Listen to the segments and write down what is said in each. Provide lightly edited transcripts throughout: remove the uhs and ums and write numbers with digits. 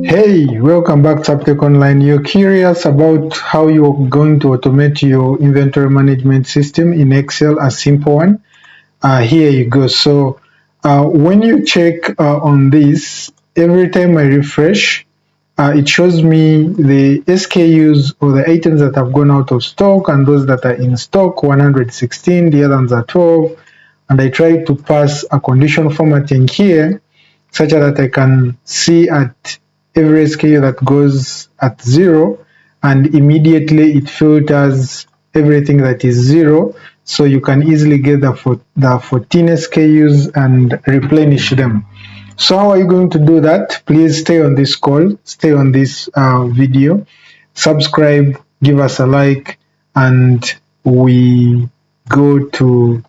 Hey, welcome back to Aptech Online. You're curious about how you're going to automate your inventory management system in Excel, a simple one. Here you go. So when you check on this, every time I refresh, it shows me the SKUs or the items that have gone out of stock and those that are in stock, 116, the other ones are 12. And I try to pass a condition formatting here such that I can see at every SKU that goes at 0, and immediately it filters everything that is 0, so you can easily get the 14 SKUs and replenish them. So how are you going to do that? Please stay on this call, stay on this video, subscribe, give us a like, and we go to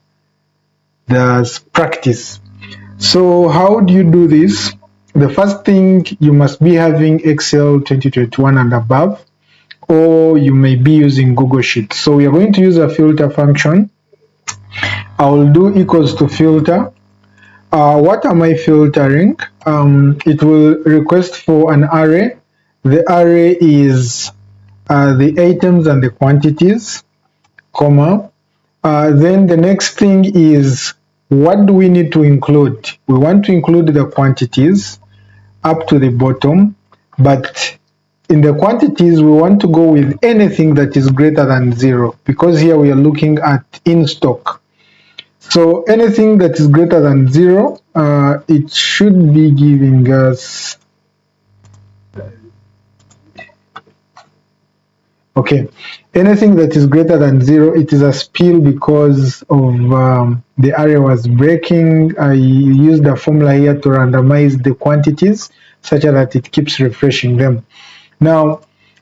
the practice. So how do you do this? The first thing, you must be having Excel 2021 and above, or you may be using Google Sheets. So we are going to use a filter function. I will do equals to filter. What am I filtering? It will request for an array. The array is the items and the quantities, comma. Then the next thing is, what do we need to include? We want to include the quantities up to the bottom, but in the quantities we want to go with anything that is greater than 0, because here we are looking at in stock. So anything that is greater than 0, it should be giving us, okay, anything that is greater than 0, it is a spill because of the array was breaking. I used a formula here to randomize the quantities such that it keeps refreshing them. Now,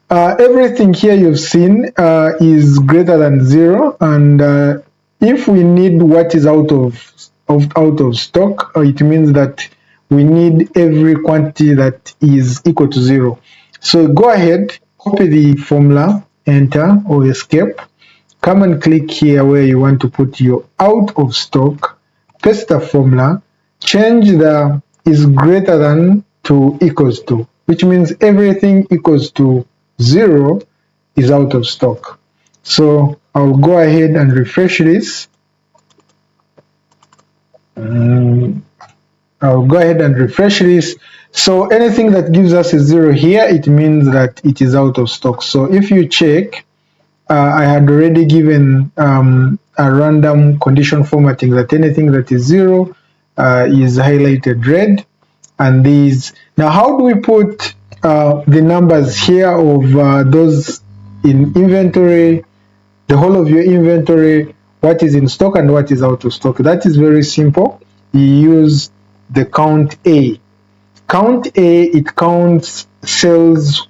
everything here you've seen is greater than 0, and if we need what is out of stock, it means that we need every quantity that is equal to 0. So go ahead, copy the formula, enter or escape, come and click here where you want to put your out of stock, paste the formula, change the is greater than to equals to, which means everything equals to 0 is out of stock. So I'll go ahead and refresh this. I'll go ahead and refresh this. So anything that gives us a 0 here, it means that it is out of stock. So if you check, I had already given a random condition formatting that anything that is 0 is highlighted red. And these, now how do we put the numbers here of those in inventory, the whole of your inventory, what is in stock and what is out of stock? That is very simple. You use the count A. Count A, it counts cells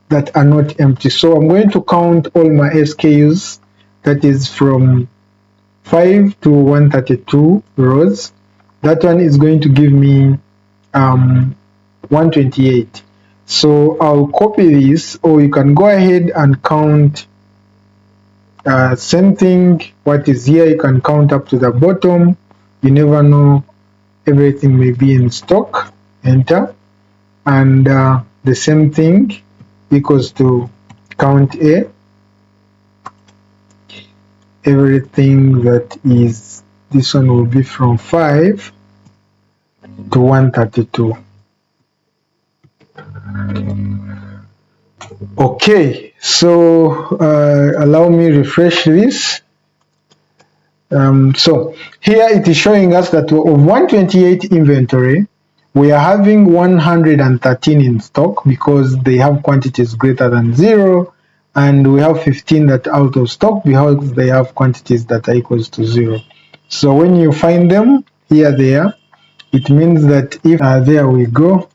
that are not empty. So I'm going to count all my SKUs, that is from 5 to 132 rows. That one is going to give me 128. So I'll copy this, or you can go ahead and count same thing. What is here, you can count up to the bottom. You never know, everything may be in stock. Enter, and the same thing equals to count A. Everything that is, this one will be from 5 to 132. Okay, so allow me refresh this. So here it is showing us that of 128 inventory, we are having 113 in stock because they have quantities greater than 0, and we have 15 that are out of stock because they have quantities that are equals to 0. So when you find them, here they are. It means that if there we go.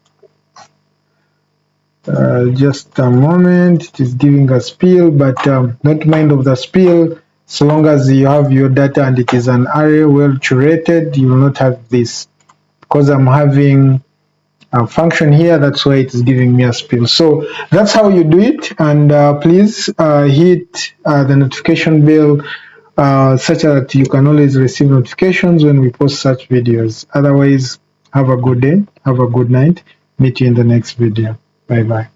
Just a moment, it is giving a spill, but not mind of the spill. So long as you have your data and it is an array well curated, you will not have this. Because I'm having a function here, that's why it is giving me a spill. So that's how you do it, and please hit the notification bell such that you can always receive notifications when we post such videos. Otherwise, have a good day, have a good night. Meet you in the next video. Bye bye.